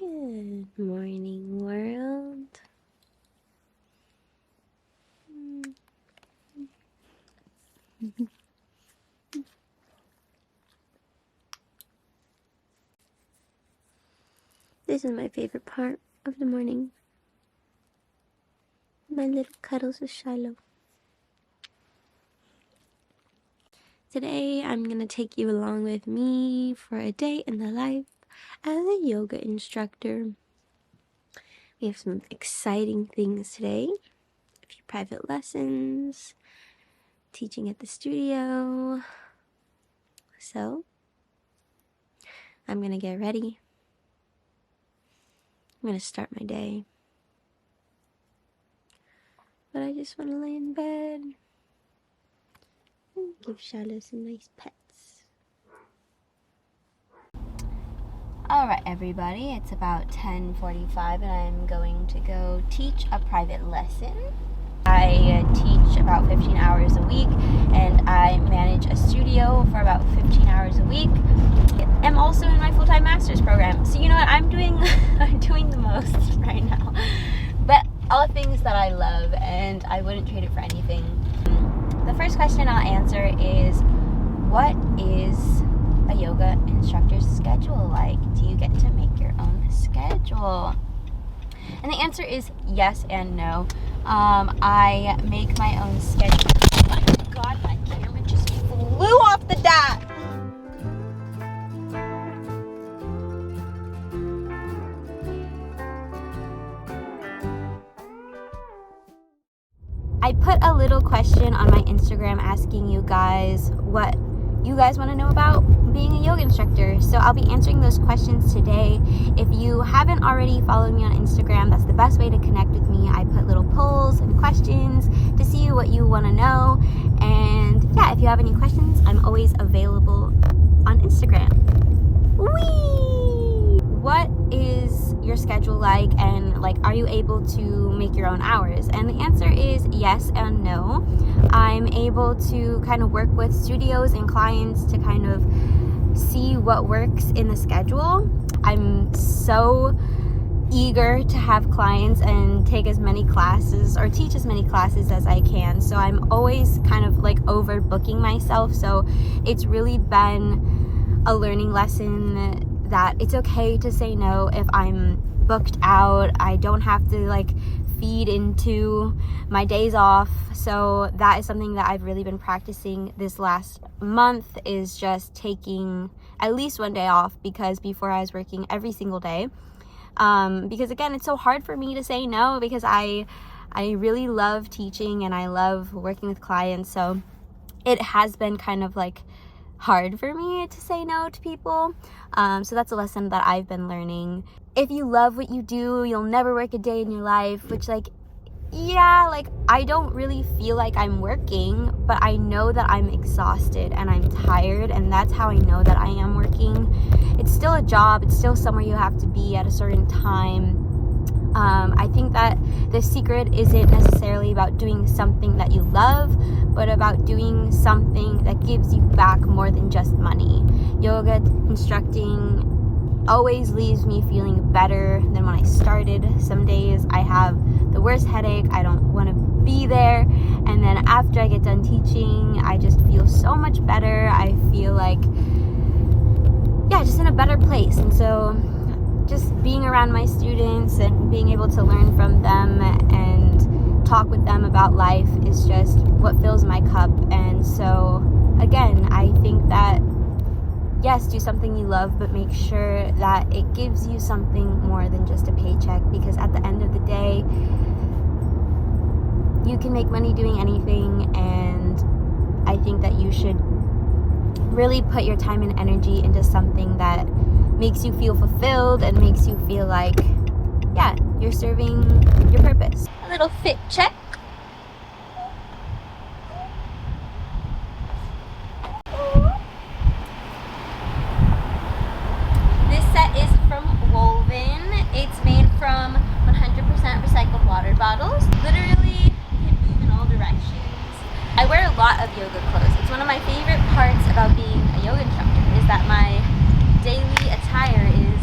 Good morning, world. This is my favorite part of the morning. My little cuddles with Shiloh. Today, I'm gonna take you along with me for a day in the life as a yoga instructor. We have some exciting things today. A few private lessons, teaching at the studio. So, I'm gonna get ready. I'm gonna start my day. But I just want to lay in bed and give Shiloh some nice pets. Alright everybody, it's about 10:45 and I'm going to go teach a private lesson. I teach about 15 hours a week and I manage a studio for about 15 hours a week. I'm also in my full-time master's program. So you know what, I'm doing the most right now. But all things that I love and I wouldn't trade it for anything. The first question I'll answer is, what is a yoga instructor's schedule like? Do you get to make your own schedule? And the answer is yes and no. I make my own schedule. Oh my god, my camera just flew off the dot. I put a little question on my Instagram asking you guys what you guys want to know about being a yoga instructor. So I'll be answering those questions today. If you haven't already followed me on Instagram, that's the best way to connect with me. I put little polls and questions to see what you want to know. And yeah, if you have any questions, I'm always available on Instagram. Whee! What is your schedule like, and are you able to make your own hours? And the answer is yes and no. I'm able to kind of work with studios and clients to kind of see what works in the schedule. I'm so eager to have clients and take as many classes or teach as many classes as I can. So I'm always kind of overbooking myself. So it's really been a learning lesson that it's okay to say no if I'm booked out. I don't have to feed into my days off. So that is something that I've really been practicing this last month, is just taking at least one day off, because before I was working every single day. Because again, it's so hard for me to say no, because I really love teaching and I love working with clients. So it has been kind of hard for me to say no to people. So that's a lesson that I've been learning. If you love what you do, you'll never work a day in your life, which I don't really feel like I'm working, but I know that I'm exhausted and I'm tired, and that's how I know that I am working. It's still a job, it's still somewhere you have to be at a certain time. I think that the secret isn't necessarily about doing something that you love, but about doing something that gives you back more than just money. Yoga instructing always leaves me feeling better than when I started. Some days I have the worst headache, I don't want to be there, and then after I get done teaching, I just feel so much better. I feel just in a better place. And so just being around my students and being able to learn from them and talk with them about life is just what fills my cup. And so again, I think that yes, do something you love, but make sure that it gives you something more than just a paycheck, because at the end of the day, you can make money doing anything, and I think that you should really put your time and energy into something that makes you feel fulfilled and makes you feel like, yeah, you're serving your purpose. A little fit check. This set is from Woven. It's made from 100% recycled water bottles. Literally, you can move in all directions. I wear a lot of yoga clothes. It's one of my favorite parts about being a yoga instructor, is that my daily attire is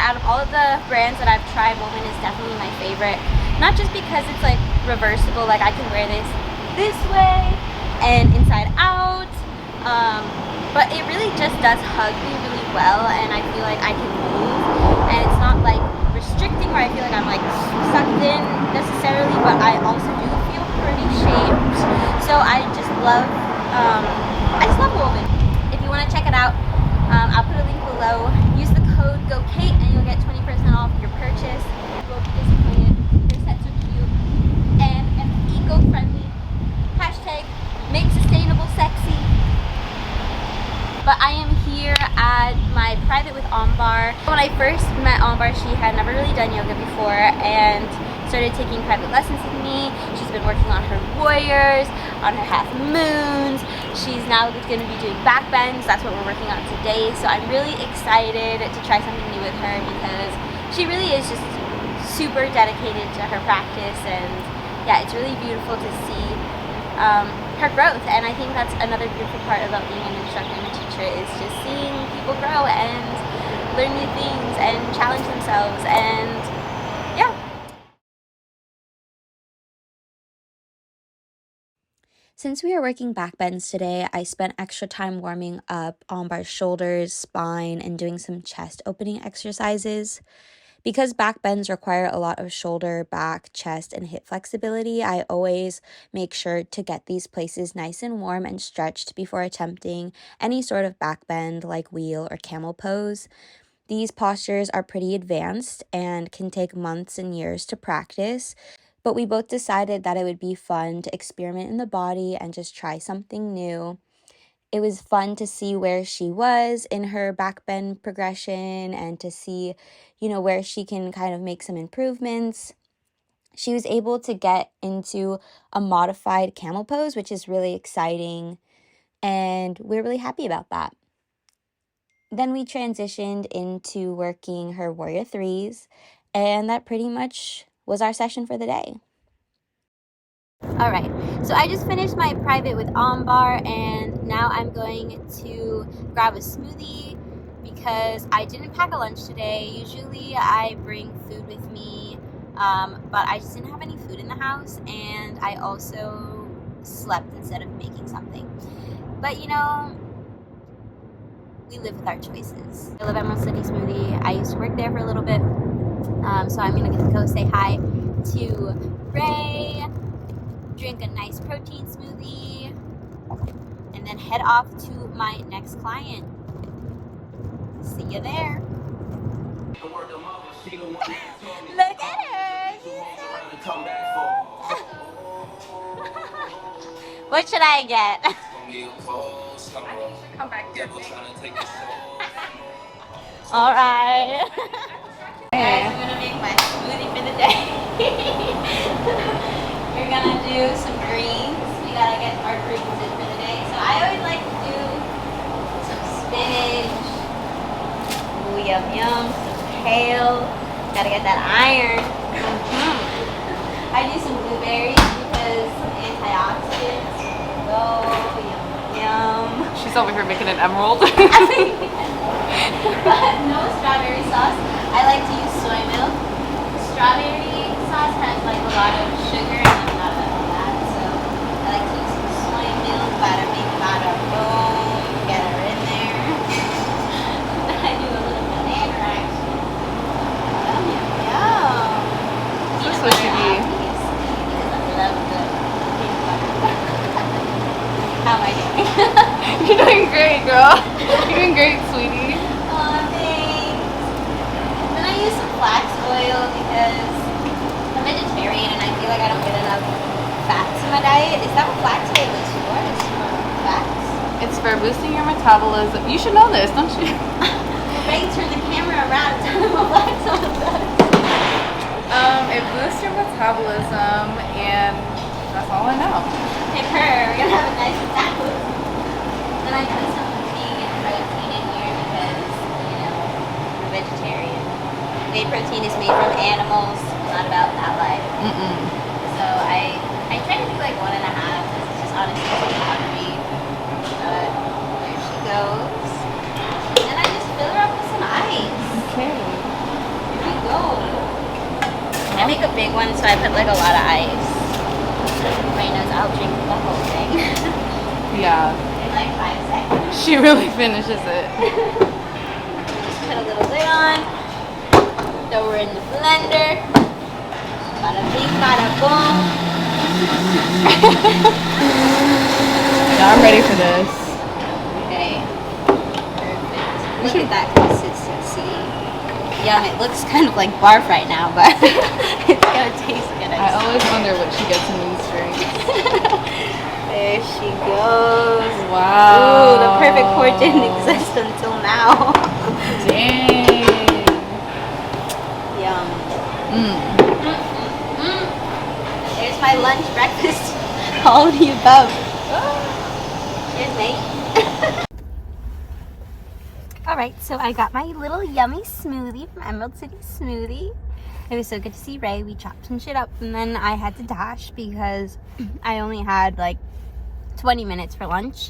out of all of the brands that I've tried, Woman is definitely my favorite. Not just because it's like reversible, like I can wear this way and inside out, but it really just does hug me really well, and I feel like I can move, and it's not like restricting where I feel like I'm like sucked in necessarily, but I also do feel pretty shaped. So I just love Woven. If you want to check it out, I'll put a link below. Use the code GOKATE and you'll get 20% off your purchase. You won't be disappointed. Your sets are cute and eco-friendly. Hashtag make sustainable sexy. But I am here at my private with Ambar. When I first met Ambar, she had never really done yoga before and started taking private lessons with me. She's been working on her warriors, on her half moons. She's now going to be doing back bends. That's what we're working on today. So I'm really excited to try something new with her because she really is just super dedicated to her practice, and yeah, it's really beautiful to see her growth. And I think that's another beautiful part about being an instructor and a teacher, is just seeing people grow and learn new things and challenge themselves, and yeah. Since we are working back bends today, I spent extra time warming up Ambar's shoulders, spine, and doing some chest opening exercises. Because back bends require a lot of shoulder, back, chest, and hip flexibility, I always make sure to get these places nice and warm and stretched before attempting any sort of back bend like wheel or camel pose. These postures are pretty advanced and can take months and years to practice, but we both decided that it would be fun to experiment in the body and just try something new. It was fun to see where she was in her back bend progression and to see, where she can kind of make some improvements. She was able to get into a modified camel pose, which is really exciting, and we're really happy about that. Then we transitioned into working her warrior threes, and that pretty much was our session for the day. Alright, so I just finished my private with Ambar, and now I'm going to grab a smoothie because I didn't pack a lunch today. Usually I bring food with me, but I just didn't have any food in the house, and I also slept instead of making something. But we live with our choices. I live at Emerald City Smoothie. I used to work there for a little bit, so I'm going to go say hi to Ray, drink a nice protein smoothie, and then head off to my next client. See you there. Look at her. What should I get? Come back here. All right. Guys, I'm gonna make my smoothie for the day. We're gonna do some greens. We gotta get our greens in for the day. So I always like to do some spinach. Ooh, yum yum. Some kale. Gotta get that iron. I do some blueberries because antioxidants. Oh, yum yum. She's over here making an emerald. But no strawberry sauce. I like to use soy milk. Strawberry sauce has like a lot of sugar, and I'm not about all that, so I like to use some soy milk, bada bing, bada boom, get her in there. Then I do a little banana action. Yum, yum, yum. This is what you need. Because I love the peanut butter. How am I doing? You're doing great, girl. You're doing great, sweetie. Aw, thanks. Then I use some flax oil because I'm vegetarian and I feel like I don't get enough fats in my diet. Is that what flax oil is for? It's for fats? It's for boosting your metabolism. You should know this, don't you? Ray, turn the camera around. Tell them what flax oil does. It boosts your metabolism, and that's all I know. Pick her. We're gonna have a nice metabolism. Then I put some vegan protein in here because, I'm vegetarian. Whey protein is made from animals, not about that life. So I try to do like 1.5 because it's just honestly too hard for me. But there she goes. And then I just fill her up with some ice. Okay. one, so I put like a lot of ice. Right knows I'll drink the whole thing. Yeah. In like 5 seconds. She really finishes it. Just put a little lid on. Throw her in the blender. Bada bing, bada boom. Yeah, I'm ready for this. Okay. Perfect. Look at that consistency. Yum, it looks kind of like barf right now, but it's gonna taste good. I always wonder what she gets in these drinks. There she goes. Wow. Ooh, the perfect pour didn't exist until now. Dang. Yum. Mmm. There's my lunch, breakfast, all of the above. Cheers, mate. Alright, so I got my little yummy smoothie from Emerald City Smoothie. It was so good to see Ray. We chopped some shit up, and then I had to dash because I only had like 20 minutes for lunch.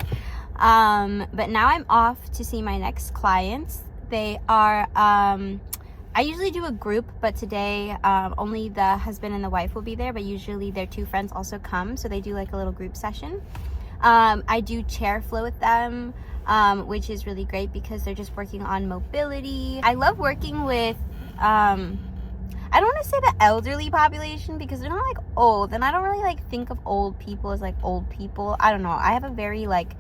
But now I'm off to see my next clients. They are, I usually do a group, but today only the husband and the wife will be there, but usually their 2 friends also come, so they do like a little group session. I do chair flow with them, which is really great because they're just working on mobility. I love working with, I don't want to say the elderly population because they're not like old, and I don't really like think of old people as like old people. I don't know. I have a very like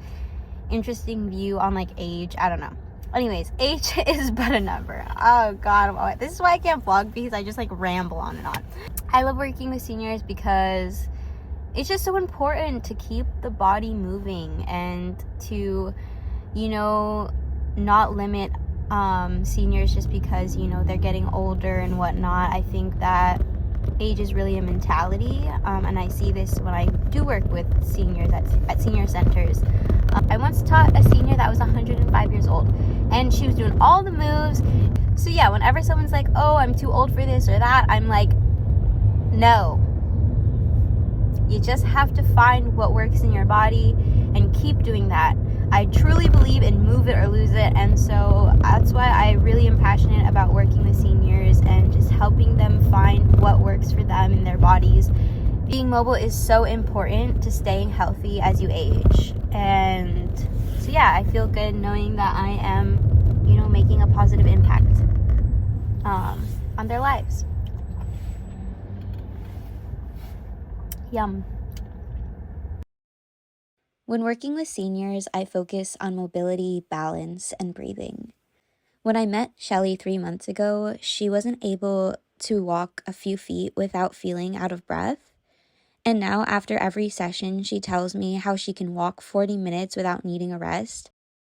interesting view on like age. I don't know. Anyways, age is but a number. Oh God, this is why I can't vlog, because I just like ramble on and on. I love working with seniors because it's just so important to keep the body moving and to, you know, not limit seniors just because, you know, they're getting older and whatnot. I think that age is really a mentality, and I see this when I do work with seniors at senior centers. I once taught a senior that was 105 years old, and she was doing all the moves. So yeah, whenever someone's like, oh, I'm too old for this or that, I'm like, no. You just have to find what works in your body and keep doing that. I truly believe in move it or lose it, and so that's why I really am passionate about working with seniors and just helping them find what works for them in their bodies. Being mobile is so important to staying healthy as you age, and so yeah, I feel good knowing that I am, you know, making a positive impact on their lives. Yum. When working with seniors, I focus on mobility, balance, and breathing. When I met Shelly 3 months ago, she wasn't able to walk a few feet without feeling out of breath. And now, after every session, she tells me how she can walk 40 minutes without needing a rest.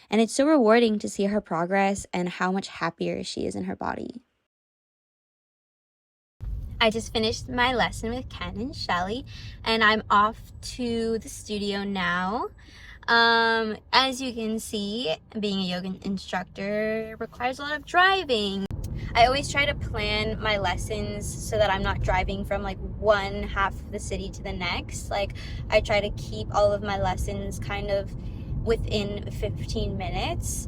And it's so rewarding to see her progress and how much happier she is in her body. I just finished my lesson with Ken and Shelly, and I'm off to the studio now. As you can see, being a yoga instructor requires a lot of driving. I always try to plan my lessons so that I'm not driving from like one half of the city to the next. Like, I try to keep all of my lessons kind of within 15 minutes.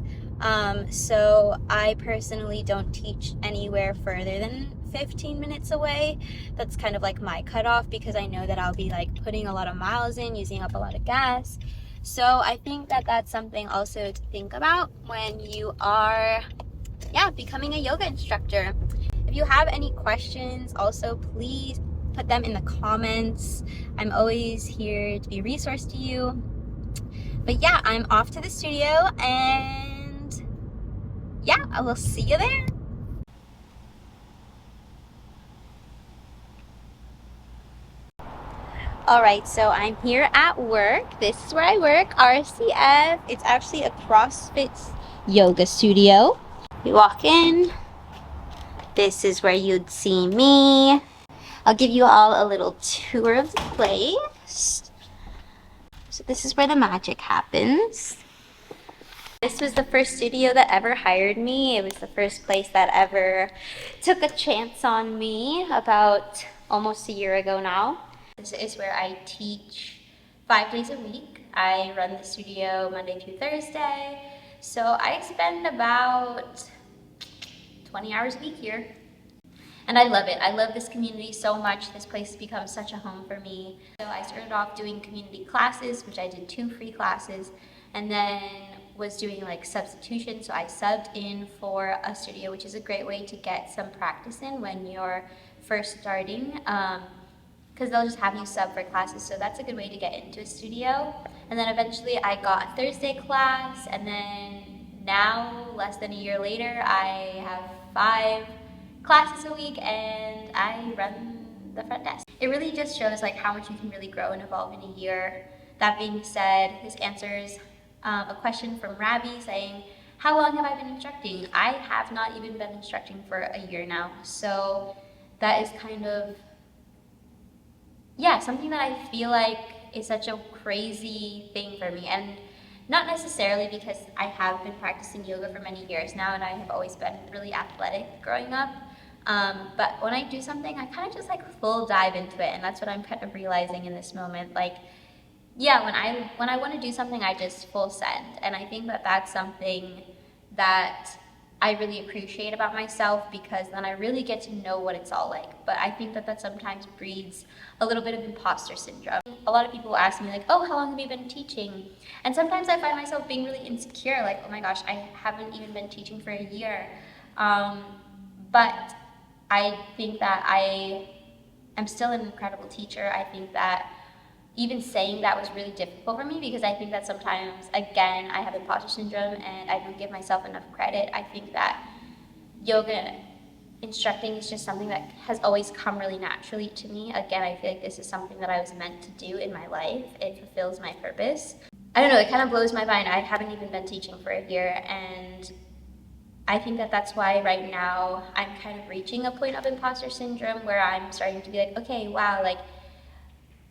So I personally don't teach anywhere further than 15 minutes away. That's kind of like my cutoff, because I know that I'll be like putting a lot of miles in, using up a lot of gas. So I think that that's something also to think about when you are, becoming a yoga instructor. If you have any questions, also please put them in the comments. I'm always here to be a resource to you. But yeah, I'm off to the studio, and yeah, I will see you there. Alright, so I'm here at work. This is where I work, RCF. It's actually a CrossFit yoga studio. You walk in. This is where you'd see me. I'll give you all a little tour of the place. So this is where the magic happens. This was the first studio that ever hired me. It was the first place that ever took a chance on me about almost a year ago now. This is where I teach 5 days a week. I run the studio Monday through Thursday. So I spend about 20 hours a week here. And I love it. I love this community so much. This place has become such a home for me. So I started off doing community classes, which I did 2 free classes, and then was doing like substitution. So I subbed in for a studio, which is a great way to get some practice in when you're first starting. Because they'll just have you sub for classes, so that's a good way to get into a studio. And then eventually I got a Thursday class, and then now, less than a year later, I have 5 classes a week and I run the front desk. It really just shows like how much you can really grow and evolve in a year. That being said, this answers a question from Rabbi saying, how long have I been instructing? I have not even been instructing for a year now, so that is kind of, yeah, something that I feel like is such a crazy thing for me. And not necessarily because I have been practicing yoga for many years now and I have always been really athletic growing up. But when I do something, I kind of just like full dive into it, and that's what I'm kind of realizing in this moment. Like, yeah, when I want to do something, I just full send, and I think that that's something that I really appreciate about myself, because then I really get to know what it's all like. But I think that that sometimes breeds a little bit of imposter syndrome. A lot of people ask me like, oh, how long have you been teaching? And sometimes I find myself being really insecure, like, oh my gosh, I haven't even been teaching for a year. But I think that I am still an incredible teacher. I think that even saying that was really difficult for me, because I think that sometimes, again, I have imposter syndrome and I don't give myself enough credit. I think that yoga instructing is just something that has always come really naturally to me. Again, I feel like this is something that I was meant to do in my life. It fulfills my purpose. I don't know, it kind of blows my mind. I haven't even been teaching for a year, and I think that that's why right now I'm kind of reaching a point of imposter syndrome where I'm starting to be like, okay, wow, like,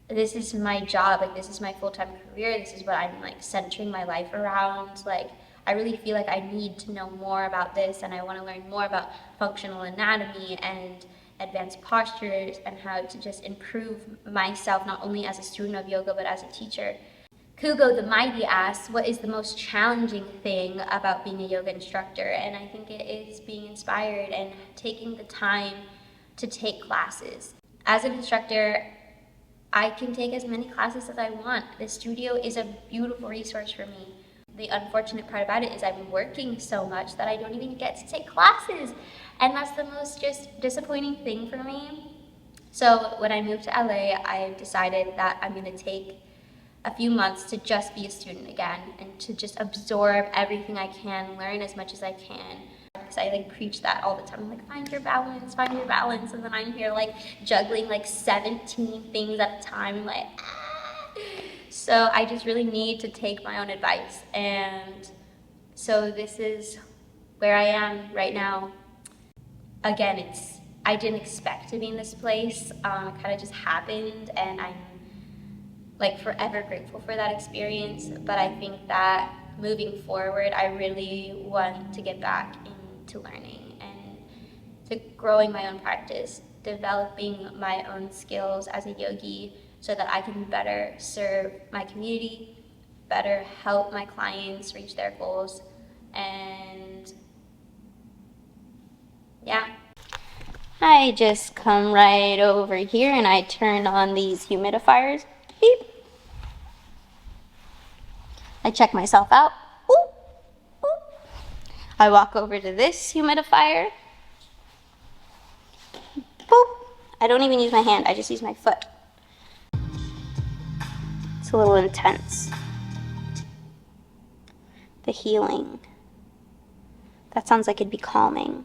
this is my job, like, this is my full-time career, this is what I'm like centering my life around. Like, I really feel like I need to know more about this, and I want to learn more about functional anatomy and advanced postures and how to just improve myself, not only as a student of yoga, but as a teacher. Kugo the Mighty asks, what is the most challenging thing about being a yoga instructor? And I think it is being inspired and taking the time to take classes. As an instructor, I can take as many classes as I want. The studio is a beautiful resource for me. The unfortunate part about it is I'm working so much that I don't even get to take classes. And that's the most just disappointing thing for me. So when I moved to LA, I decided that I'm gonna take a few months to just be a student again and to just absorb everything I can, learn as much as I can. Because I like preach that all the time. I'm like, find your balance, find your balance. And then I'm here like juggling like 17 things at a time, like, ah. So I just really need to take my own advice. And so this is where I am right now. Again, I didn't expect to be in this place. It kind of just happened, and I'm like forever grateful for that experience. But I think that moving forward, I really want to get back into learning and to growing my own practice, developing my own skills as a yogi so that I can better serve my community, better help my clients reach their goals, and yeah. I just come right over here and I turn on these humidifiers. Beep. I check myself out. Ooh, ooh. I walk over to this humidifier. Boop. I don't even use my hand, I just use my foot. It's a little intense. The healing. That sounds like it'd be calming.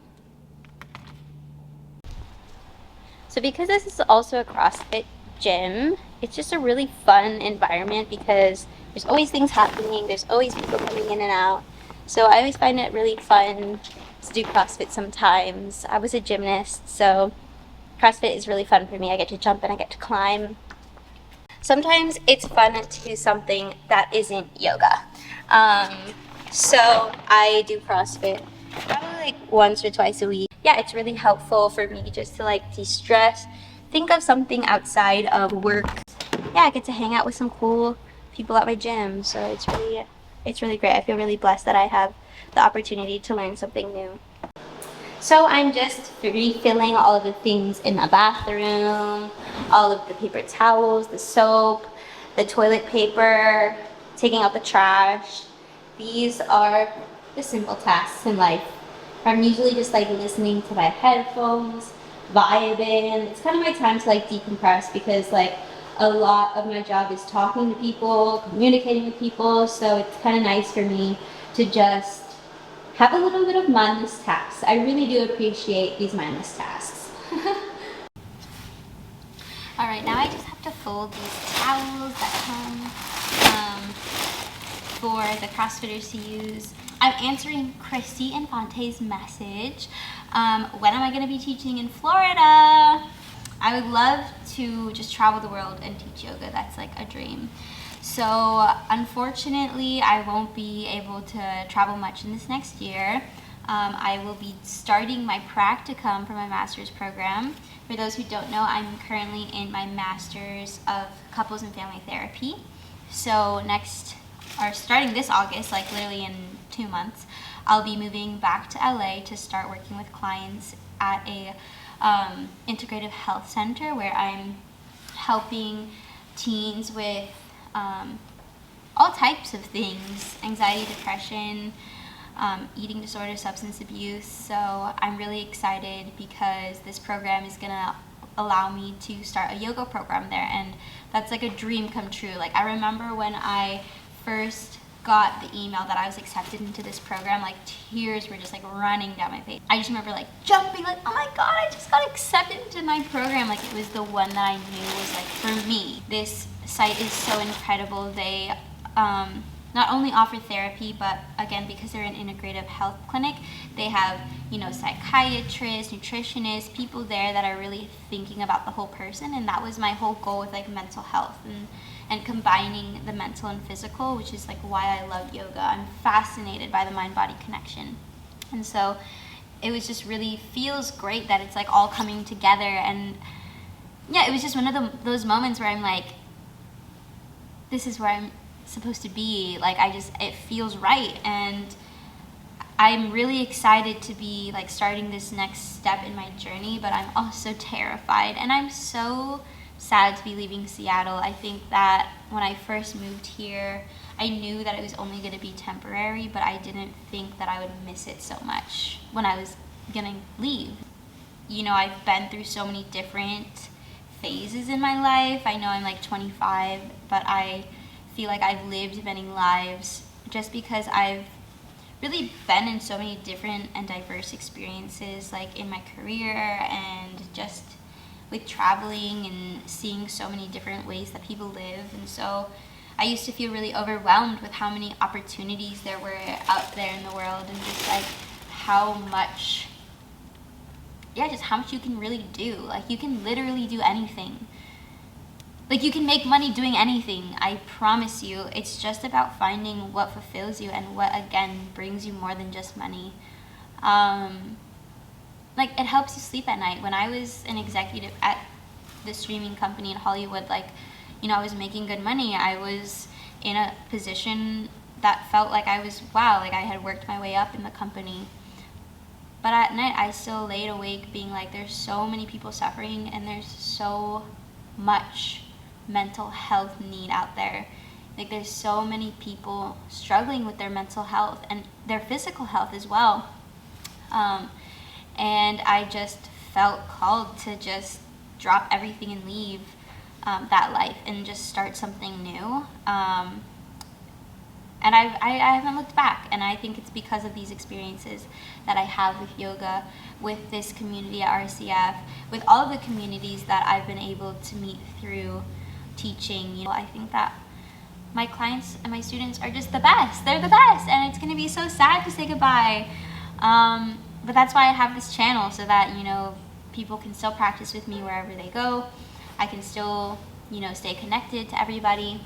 So because this is also a CrossFit gym, it's just a really fun environment because there's always things happening, there's always people coming in and out. So I always find it really fun to do CrossFit sometimes. I was a gymnast, so CrossFit is really fun for me. I get to jump and I get to climb. Sometimes it's fun to do something that isn't yoga. So I do CrossFit probably like once or twice a week. Yeah, it's really helpful for me just to like de-stress, think of something outside of work. Yeah, I get to hang out with some cool people at my gym, so it's really great. I feel really blessed that I have the opportunity to learn something new. So I'm just refilling all of the things in my bathroom, all of the paper towels, the soap, the toilet paper, taking out the trash. These are the simple tasks in life. I'm usually just like listening to my headphones, vibing. It's kind of my time to like decompress because like a lot of my job is talking to people, communicating with people. So it's kind of nice for me to just have a little bit of mindless tasks. I really do appreciate these mindless tasks. All right, now I just have to fold these towels that come for the CrossFitters to use. I'm answering Christy Infante's message. When am I going to be teaching in Florida? I would love to just travel the world and teach yoga. That's like a dream. So unfortunately, I won't be able to travel much in this next year. I will be starting my practicum for my master's program. For those who don't know, I'm currently in my master's of couples and family therapy. So starting this August, like literally in 2 months, I'll be moving back to LA to start working with clients at a integrative health center where I'm helping teens with all types of things: anxiety, depression, eating disorder, substance abuse. So I'm really excited because this program is gonna allow me to start a yoga program there, and that's like a dream come true. Like I remember when I first got the email that I was accepted into this program, like tears were just like running down my face. I just remember like jumping, like, oh my god, I just got accepted into my program. Like it was the one that I knew was like for me. This site is so incredible. They not only offer therapy, but again, because they're an integrative health clinic, they have, psychiatrists, nutritionists, people there that are really thinking about the whole person. And that was my whole goal with like mental health and combining the mental and physical, which is like why I love yoga. I'm fascinated by the mind-body connection. And so it was just really feels great that it's like all coming together. And yeah, it was just one of those moments where I'm like, this is where I'm supposed to be. Like it feels right. And I'm really excited to be like starting this next step in my journey, but I'm also terrified, and I'm so sad to be leaving Seattle. I think that when I first moved here, I knew that it was only going to be temporary, but I didn't think that I would miss it so much when I was going to leave. I've been through so many different phases in my life. I know I'm like 25, but I feel like I've lived many lives just because I've really been in so many different and diverse experiences, like in my career and just with traveling and seeing so many different ways that people live. And so I used to feel really overwhelmed with how many opportunities there were out there in the world, and just like how much you can really do. Like you can literally do anything. Like you can make money doing anything. I promise you. It's just about finding what fulfills you and what, again, brings you more than just money. Like it helps you sleep at night. When I was an executive at the streaming company in Hollywood, I was making good money. I was in a position that felt like I had worked my way up in the company. But at night, I still laid awake being like, there's so many people suffering, and there's so much mental health need out there. Like there's so many people struggling with their mental health and their physical health as well. And I just felt called to just drop everything and leave that life and just start something new. And I haven't looked back, and I think it's because of these experiences that I have with yoga, with this community at RCF, with all of the communities that I've been able to meet through teaching. I think that my clients and my students are just the best. They're the best, and it's going to be so sad to say goodbye. But that's why I have this channel, so that, people can still practice with me wherever they go. I can still, stay connected to everybody.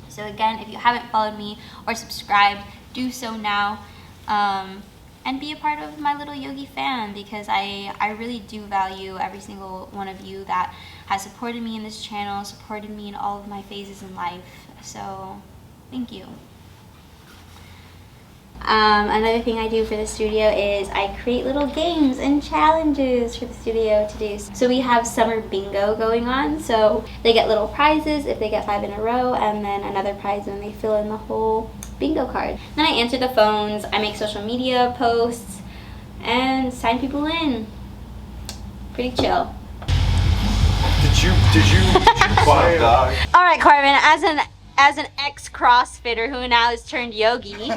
So again, if you haven't followed me or subscribed, do so now. And be a part of my little yogi fan, because I really do value every single one of you that has supported me in this channel, supported me in all of my phases in life. So thank you. Another thing I do for the studio is I create little games and challenges for the studio to do. So we have summer bingo going on. So they get little prizes if they get 5 in a row, and then another prize when they fill in the whole bingo card. Then I answer the phones, I make social media posts, and sign people in. Pretty chill. Did you buy a dog? All right, Corbin, as an ex-CrossFitter who now has turned yogi,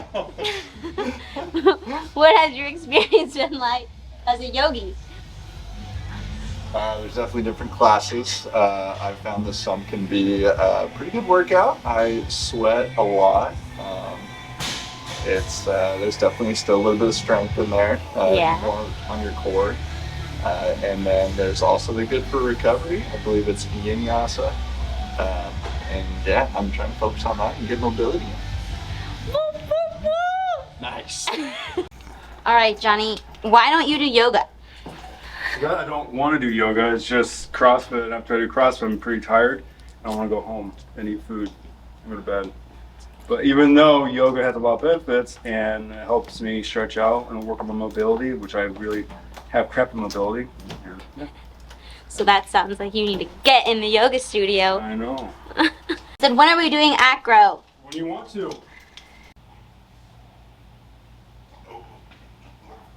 what has your experience been like as a yogi? There's definitely different classes. I found that some can be a pretty good workout. I sweat a lot. There's definitely still a little bit of strength in there, Yeah. more on your core. And then there's also the good for recovery. I believe it's vinyasa. And yeah, I'm trying to focus on that and get mobility. Nice. All right, Johnny, why don't you do yoga? I don't want to do yoga. It's just CrossFit. After I do CrossFit, I'm pretty tired. I want to go home and eat food and go to bed. But even though yoga has a lot of benefits and it helps me stretch out and work on my mobility, which I really have crappy mobility. Yeah. So that sounds like you need to get in the yoga studio. I know. Said, when are we doing acro? When do you want to?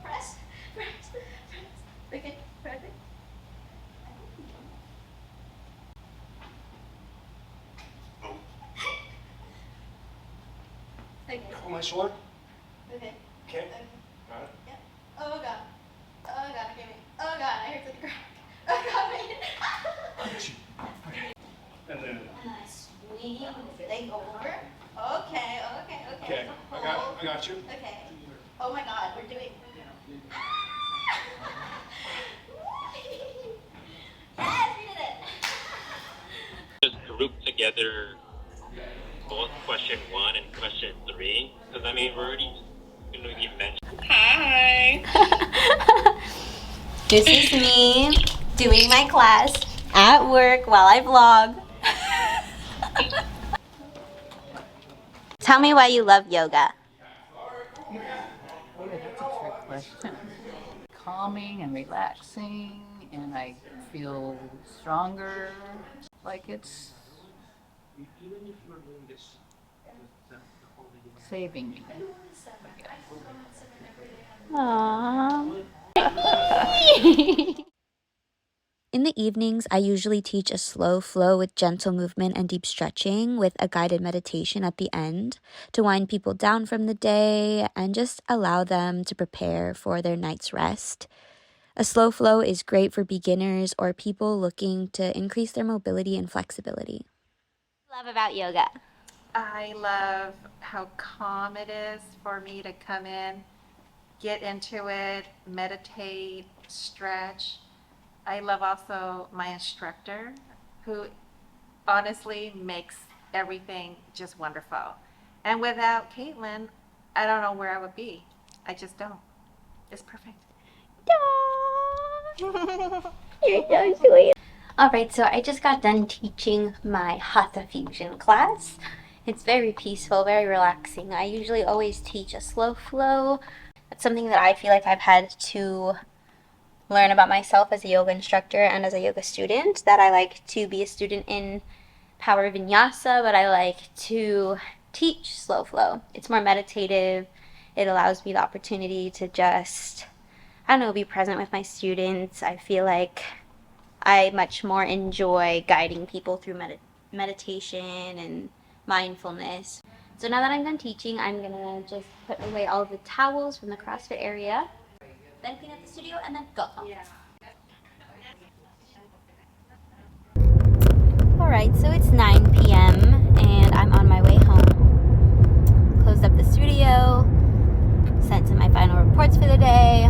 Press. Okay, perfect. Okay. On my shoulder? Okay. Okay. Got it. Yep. Oh god. Oh god, okay, wait. Oh god, I heard something crack. Oh god, wait. And then. And then I squeeze the leg over. Okay. Okay. I got you. Okay. Oh my god, we're doing. Yes, we did it. Just group together both question 1 and question 3, because I mean, we're already going to give mentioned. Hi! This is me doing my class at work while I vlog. Tell me why you love yoga. That's a trick question. Calming and relaxing, and I feel stronger. Like it's saving me. Aww. In the evenings, I usually teach a slow flow with gentle movement and deep stretching with a guided meditation at the end to wind people down from the day and just allow them to prepare for their night's rest. A slow flow is great for beginners or people looking to increase their mobility and flexibility. What do you love about yoga? I love how calm it is for me to come in, get into it, meditate, stretch. I love also my instructor, who honestly makes everything just wonderful. And without Caitlin, I don't know where I would be. I just don't. It's perfect. You're so sweet. Alright, so I just got done teaching my Hatha Fusion class. It's very peaceful, very relaxing. I usually always teach a slow flow. That's something that I feel like I've had to learn about myself as a yoga instructor and as a yoga student, that I like to be a student in power vinyasa, but I like to teach slow flow. It's more meditative. It allows me the opportunity to just, I don't know, be present with my students. I feel like I much more enjoy guiding people through meditation and mindfulness. So now that I'm done teaching, I'm gonna just put away all of the towels from the CrossFit area, then clean up the studio, and then go home. Alright, so it's 9 p.m. and I'm on my way home. Closed up the studio, sent in my final reports for the day.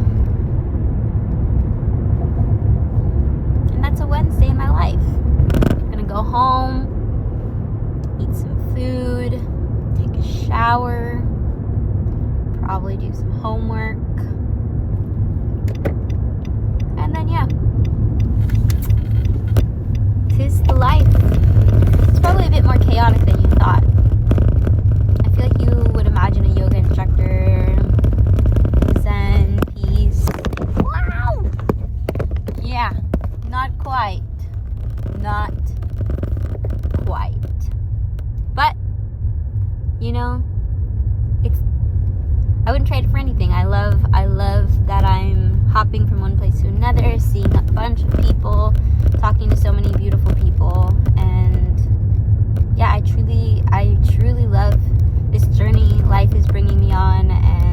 And that's a Wednesday in my life. I'm gonna go home, eat some food, take a shower, probably do some homework. And then, yeah, 'tis the life. It's probably a bit more chaotic than you thought. I feel like you would imagine a yoga instructor wouldn't trade it for anything. I love that I'm hopping from one place to another, seeing a bunch of people, talking to so many beautiful people, and yeah, I truly love this journey life is bringing me on, and